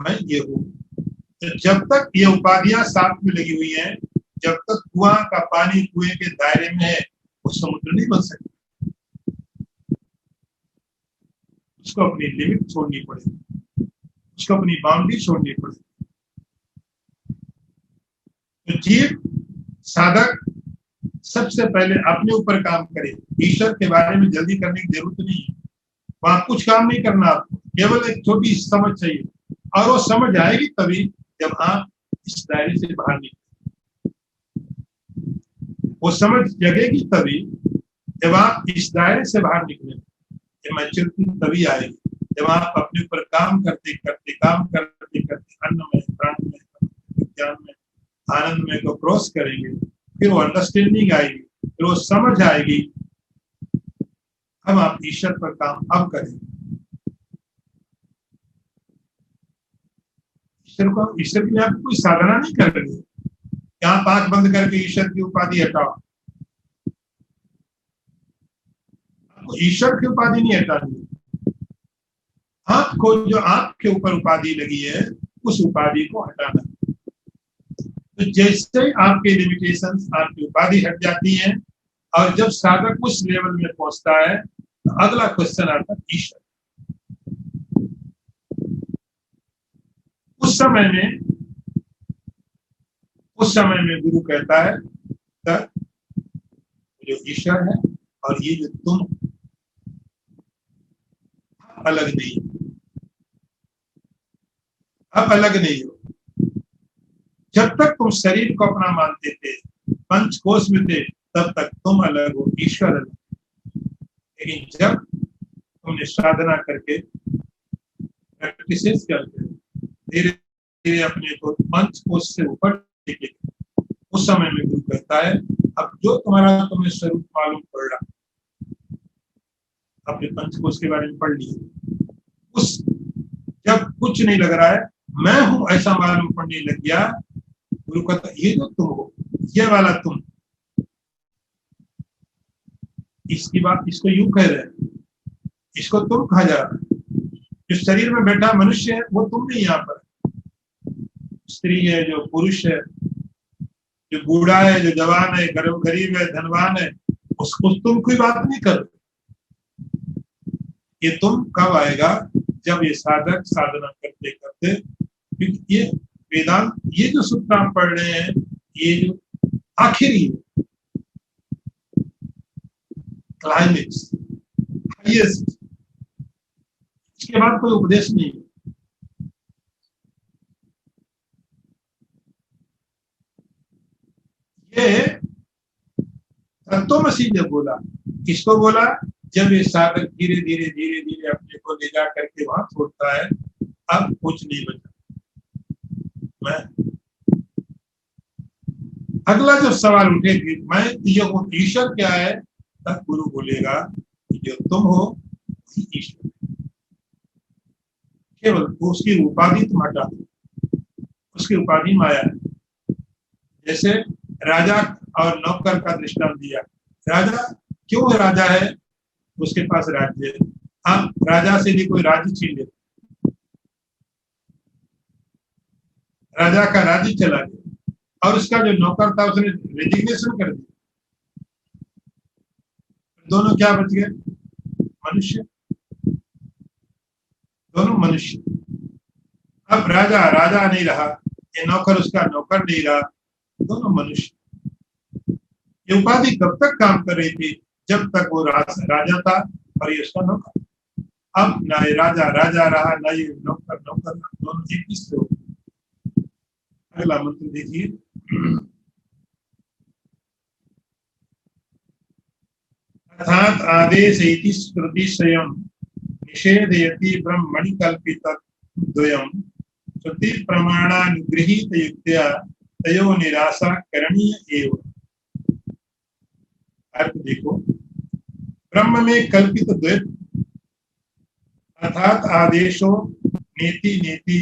मैं ये हूं। तो जब तक ये उपाधियां साथ में लगी हुई हैं, जब तक कुआं का पानी कुएं के दायरे में है, वो समुद्र नहीं बन सकता। उसको अपनी लिमिट छोड़नी पड़ेगी, उसको अपनी बाउंड्री छोड़नी पड़ेगी। तो जीव साधक सबसे पहले अपने ऊपर काम करे, ईश्वर के बारे में जल्दी करने की जरूरत नहीं है। वहां कुछ काम नहीं करना, आपको केवल एक छोटी समझ चाहिए, और वो समझ आएगी तभी जब आप इस दायरे से बाहर निकले। वो समझ जगेगी तभी जब आप इस दायरे से बाहर निकले। मैच्योरिटी तभी आएगी जब आप अपने ऊपर काम करते करते अन्नमय, प्राणमय, विज्ञानमय, आनंदमय को क्रॉस करेंगे। फिर वो अंडरस्टैंडिंग आएगी, फिर वो समझ आएगी। अब आप ईश्वर पर काम अब करेंगे। ईश्वर के लिए आपको कोई साधना नहीं कर रही है कि आप आंख बंद करके ईश्वर की उपाधि हटाओ। आपको ईश्वर की उपाधि नहीं हटानी, आपको जो आपके ऊपर उपाधि लगी है उस उपाधि को हटाना। तो जैसे ही आपके लिमिटेशंस, आपकी उपाधि हट जाती हैं, और जब साधक उस लेवल में पहुंचता है, तो अगला क्वेश्चन आता है ईश्वर। उस समय में गुरु कहता है तक जो ईश्वर है और ये जो तुम अलग नहीं, अब अलग नहीं हो। जब तक तुम शरीर को अपना मानते थे, पंचकोश में थे, तब तक तुम अलग हो, ईश्वर अलग। लेकिन जब तुमने साधना करके, प्रैक्टिसेस करके धीरे धीरे अपने को पंचकोश से ऊपर लेके, उस समय में गुरु कहता है अब जो तुम्हें स्वरूप मालूम पड़ रहा, अपने पंचकोश के बारे में पढ़ लिए, उस जब कुछ नहीं लग रहा है, मैं हूं ऐसा मालूम पड़ने लग गया, गुरु कहता ये जो तुम हो, ये वाला तुम, इसकी बात इसको यूं कह रहे हैं, इसको तुम कहा जा रहा है। जो शरीर में बैठा मनुष्य है वो तुम नहीं, यहाँ पर स्त्री है, जो पुरुष है, जो बूढ़ा है, जो जवान है, गरीब है, धनवान है, उसको तुम कोई बात नहीं करो। ये तुम कब आएगा? जब ये साधक साधना करते करते, ये वेदांत, ये जो सूत्र हम पढ़ रहे हैं, ये जो आखिरी क्लाइमेक्स हाईएस्ट, इसके बाद कोई उपदेश नहीं। ये तत्वमसी जब बोला, किसको बोला? जब ये सागर धीरे धीरे धीरे धीरे अपने को ले जा करके वहां छोड़ता है, अब कुछ नहीं बचा। मैं अगला जो सवाल उठे कि मैं ईश्वर क्या है, तब गुरु बोलेगा कि जो तुम हो वही ईश्वर, केवल उसकी उपाधि तुम हटा दो, उसकी उपाधि माया है। जैसे राजा और नौकर का दृष्टांत दिया। राजा क्यों राजा है? उसके पास राज्य है। हम राजा से भी कोई राज्य छीन लेते, राजा का राज्य चला गया और उसका जो नौकर था उसने रेजिग्नेशन कर दिया, दोनों क्या बच गए? मनुष्य, दोनों मनुष्य। अब राजा राजा नहीं रहा, ये नौकर उसका नौकर नहीं रहा, दोनों मनुष्य। ये उपाधि कब तक काम कर रही थी? जब तक वो राजा था और ये उसका नौकर। अब ना ये राजा राजा रहा, ना ये नौकर नौकर, दोनों एक ही से हो। अगला मंत्र देखिए। अर्थात आदेश इति श्रुति स्वयं निषेधयति ब्रह्मणि कल्पितद्वयं श्रुति प्रमाणानुगृहीत युक्त्या तयो निराशा करणीय एव। अर्थ देखो, ब्रह्म में कल्पित द्वैत अर्थात आदेशो नेति नेति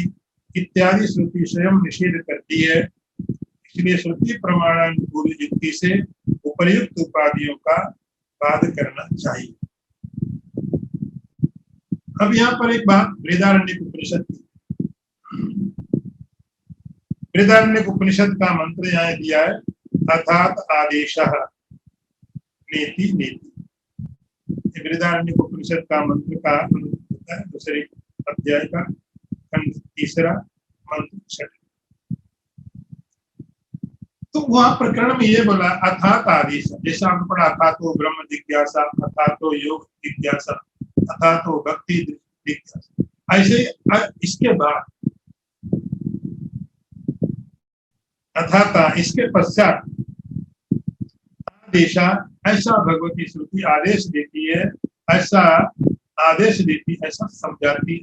इत्यादि श्रुति स्वयं निषेध करती है, इसलिए श्रुति प्रमाणानुकूल युक्ति से उपर्युक्त उपाधियों का वाद करना चाहिए। अब यहाँ पर एक बात बृहदारण्यक उपनिषद की, बृहदारण्यक उपनिषद का मंत्र यहाँ दिया है, अर्थात आदेशः नेति नेति। बृहदारण्यक उपनिषद का मंत्र का होता है दूसरे अध्याय का खंड तीसरा मंत्र 6। तो वहां प्रकरण में ये बोला अर्थात आदेश, जैसा हमने पढ़ा था तो ब्रह्म जिज्ञासा, अर्थात तो योग जिज्ञासा, अर्थात तो भक्ति जिज्ञासा। ऐसे इसके बाद अर्थात इसके पश्चात आदेशा, ऐसा भगवती श्रुति आदेश देती है, ऐसा आदेश देती, ऐसा समझाती,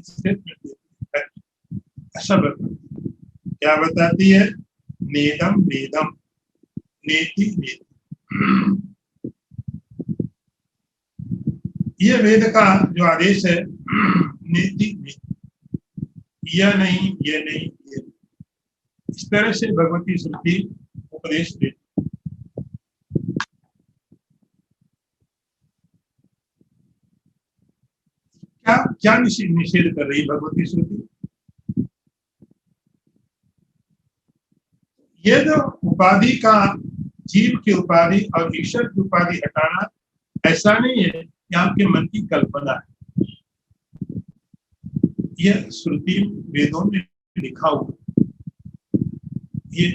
ऐसा बताती। क्या बताती है? नेदम वेदम नेति नेति। ये वेद का जो आदेश है, नेति नेति, यह नहीं ये नहीं ये नहीं, इस तरह से भगवती श्रुति उपदेश देती। क्या क्या निषेध कर रही भगवती श्रुति? ये जो उपाधि का, जीव की उपाधि और ईश्वर की उपाधि हटाना, ऐसा नहीं है कि आपके मन की कल्पना है। यह श्रुति वेदों में लिखा हुआ, ये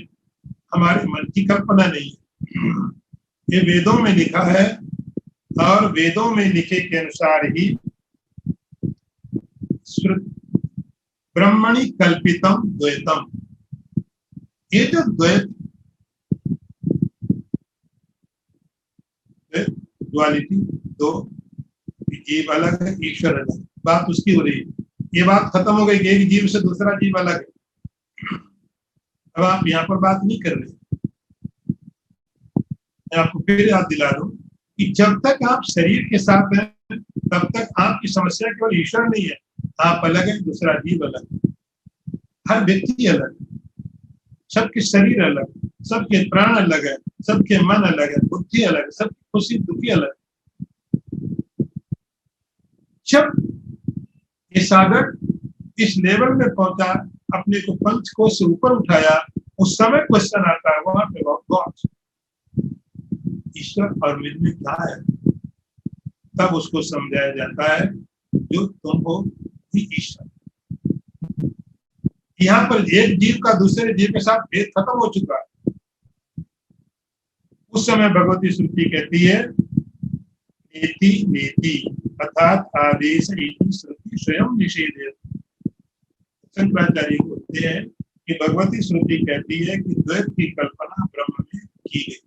हमारे मन की कल्पना नहीं है, ये वेदों में लिखा है और वेदों में लिखे के अनुसार ही ब्रह्मणि कल्पितम द्वैतम। ये जो द्वैत दुआलिटी, दो, जीव अलग है ईश्वर अलग, बात उसकी हो रही है। ये बात खत्म हो गई, एक जीव से दूसरा जीव अलग है। अब आप यहाँ पर बात नहीं कर रहे। मैं आपको फिर याद दिला दूं कि जब तक आप शरीर के साथ हैं तब तक आपकी समस्या केवल ईश्वर नहीं है, आप अलग है, दूसरा जीव अलग, हर व्यक्ति अलग, सबके शरीर अलग, सबके प्राण अलग है, सबके मन अलग है, बुद्धि अलग है, सबकी खुशी दुखी अलग। जब ये सागर इस लेवल में पहुंचा, अपने को पंच कोश से ऊपर उठाया, उस समय क्वेश्चन आता है वहां पे, गॉड, ईश्वर और मुझ में क्या है? तब उसको समझाया जाता है जो तुम हो ही ईश्वर। यहाँ पर एक जीव का दूसरे जीव के साथ भेद खत्म हो चुका है। उस समय भगवती श्रुति कहती है नेति नेति, अर्थात आदेश इति श्रुति स्वयं निषेध। शंकराचार्य बोलते हैं कि भगवती श्रुति कहती है कि द्वैत की कल्पना ब्रह्म में की गई,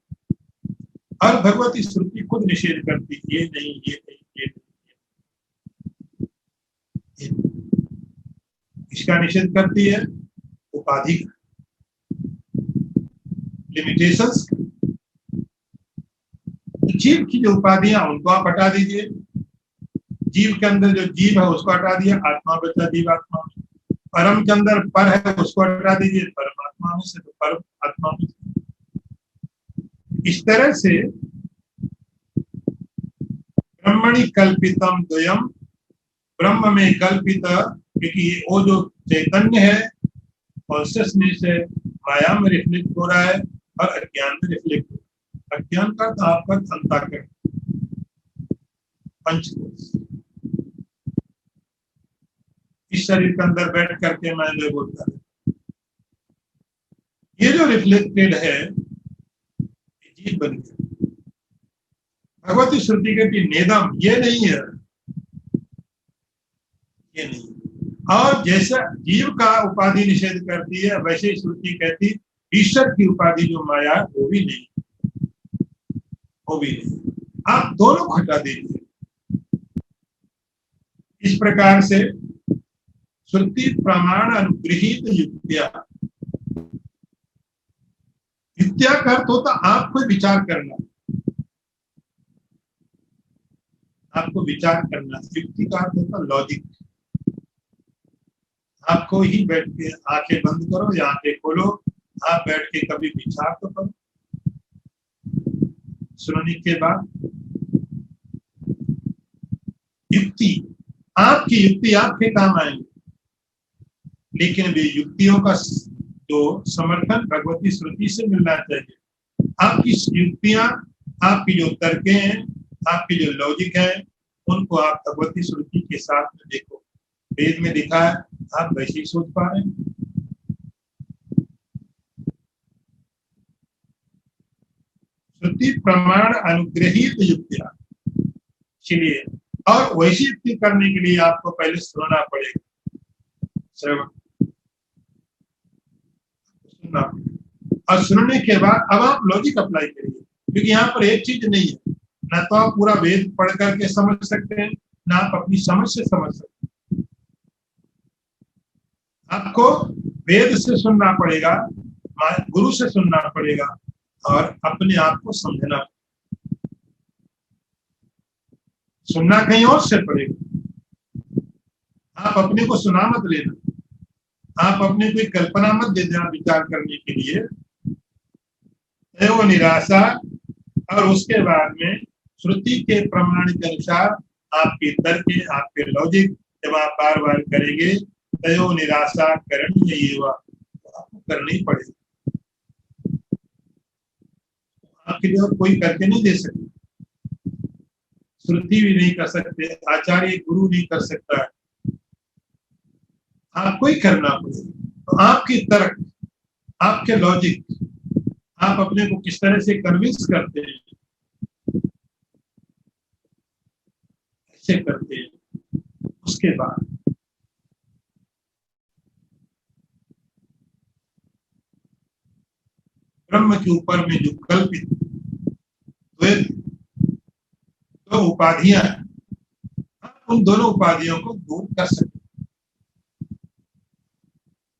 और भगवती श्रुति खुद निषेध करती, ये नहीं ये नहीं ये नहीं, ये नहीं। इसका निषेध करती है उपाधि का, लिमिटेशंस का। जीव की जो उपाधियां उनको आप हटा दीजिए, जीव के अंदर जो जीव है उसको हटा दिया, आत्मा बचा जीवात्मा में। परम के अंदर पर है उसको हटा दीजिए, परमात्मा में से तो परम आत्मा में से। इस तरह से ब्रह्मणि कल्पितम द्वयम, ब्रह्म में कल्पित, क्योंकि वो जो चैतन्य है कॉन्शियसनेस है, माया में रिफ्लेक्ट हो रहा है और अज्ञान में रिफ्लेक्ट हो रहा है। अज्ञान का तो आपका अंतःकरण, पंचकोश। इस शरीर के अंदर बैठ करके मैं जो बोलता है, ये जो रिफ्लेक्टेड है जीव बन गया। भगवती श्रुति कहती नेदम, ये नहीं है, ये नहीं। और जैसा जीव का उपाधि निषेध करती है, वैसे ही श्रुति कहती ईश्वर की उपाधि जो माया, वो भी नहीं, वो भी नहीं। आप दोनों को हटा दीजिए। इस प्रकार से श्रुति प्रमाण अनुगृहित युक्तिया, युक्तिया का अर्थ होता आपको विचार करना, आपको विचार करना। युक्ति का अर्थ होता लॉजिक। आपको ही बैठ के आंखें बंद करो या आंखें खोलो, आप बैठ के कभी विचार तो करो सुनने के बाद। युक्ति, आपकी युक्ति आपके काम आएंगे, लेकिन वे युक्तियों का जो समर्थन भगवती श्रुति से मिलना चाहिए। आपकी युक्तियां, आपकी जो तर्कें हैं, आपकी जो लॉजिक है, उनको आप भगवती श्रुति के साथ में देखो। वेद में लिखा है, आप वैसे ही सोच पा रहे हैं। श्रुति प्रमाण अनुग्रहित युक्तियां, इसलिए और वैसी युक्ति करने के लिए आपको पहले सुनना पड़ेगा, श्रवण सुनना पड़ेगा। और सुनने के बाद अब आप लॉजिक अप्लाई करिए, क्योंकि यहाँ पर एक चीज नहीं है, ना तो आप पूरा वेद पढ़ करके समझ सकते हैं, ना आप अपनी समझ से समझ सकते हैं। आपको वेद से सुनना पड़ेगा, गुरु से सुनना पड़ेगा, और अपने आप को समझना। सुनना कहीं और से पड़ेगा। आप अपने को सुना मत लेना, आप अपने को कल्पना मत दे देना विचार करने के लिए। वो निराशा, और उसके बाद में श्रुति के प्रमाण के अनुसार आपके तर्क, आपके लॉजिक जब आप बार बार करेंगे, तयो निराशा करनी है, आपको करनी पड़ेगी। आपके लिए कोई करके नहीं दे सकता, श्रुति भी नहीं कर सकते, आचार्य गुरु नहीं कर सकता है, आपको ही करना पड़ेगा। तो आपकी तर्क, आपके लॉजिक, आप अपने को किस तरह से कन्विंस करते हैं, ऐसे करते हैं। उसके बाद ब्रह्म के ऊपर में जो कल्पित दो उपाधियां हैं, उन दोनों उपाधियों को दूर कर सकते।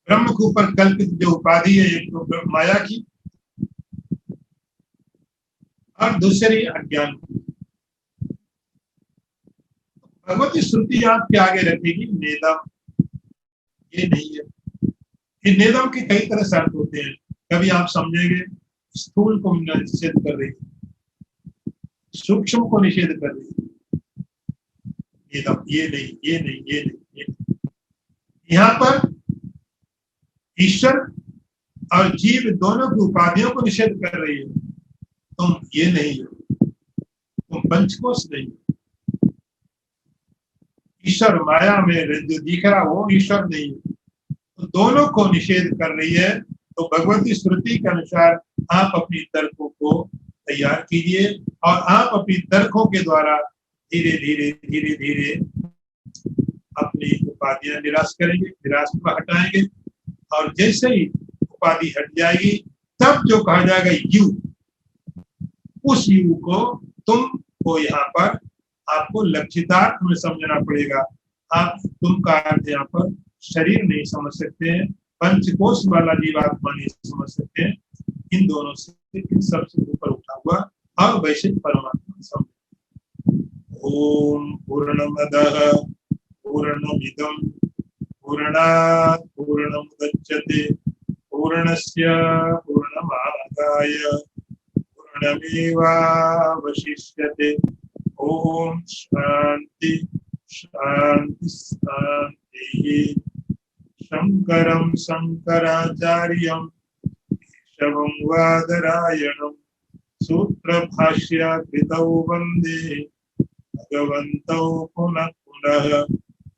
ब्रह्म के ऊपर कल्पित जो उपाधि है, एक तो माया की और दूसरी अज्ञान की। भगवती श्रुति आपके आगे रखेगी नेदम, ये नहीं है। ये नेदम के कई तरह से अर्थ होते हैं। कभी आप समझेंगे स्थूल को निषेध कर रही है, सूक्ष्म को निषेध कर रही है, नेदम ये नहीं, ये नहीं, ये नहीं, ये नहीं। यहाँ पर ईश्वर और जीव दोनों की उपाधियों को निषेध कर रही है। तुम ये नहीं हो, तुम पंचकोश नहीं हो। ईश्वर माया में जो दिख रहा वो ईश्वर नहीं है, तो दोनों को निषेध कर रही है। तो भगवती श्रुति के अनुसार आप अपनी तर्कों को तैयार कीजिए और आप अपनी तर्कों के द्वारा धीरे धीरे अपनी उपाधियां निराश करेंगे, निराश को हटाएंगे और जैसे ही उपाधि हट जाएगी तब जो कहा जाएगा यू, उस यू को तुमको यहाँ पर आपको लक्षितार्थ में समझना पड़ेगा। आप तुम का अर्थ यहाँ पर शरीर नहीं समझ सकते हैं, पंचकोश वाला जीवात्मा नहीं समझ सकते हैं, इन दोनों से इन सबसे ऊपर उठा हुआ अवैश्विक परमात्मा समझ। ओम पूर्णमदः पूर्णमिदं पूर्णात् पूर्णमुदच्यते पूर्णस्य पूर्णमादाय पूर्णमेवावशिष्यते। ओम शांति शांति शांति। शंकरं शंकराचार्यं केशवं वादरायणं सूत्रभाष्यकृतौ वन्दे भगवन्तौ पुनः पुनः।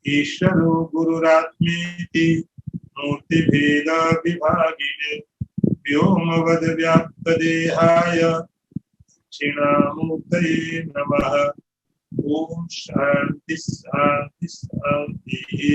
ईश्वरो गुरुरात्मेति मूर्तिभेद विभागिने व्योमवद्व्याप्तदेहाय दक्षिणामूर्तये नमः। ओम शांति शांति शांति।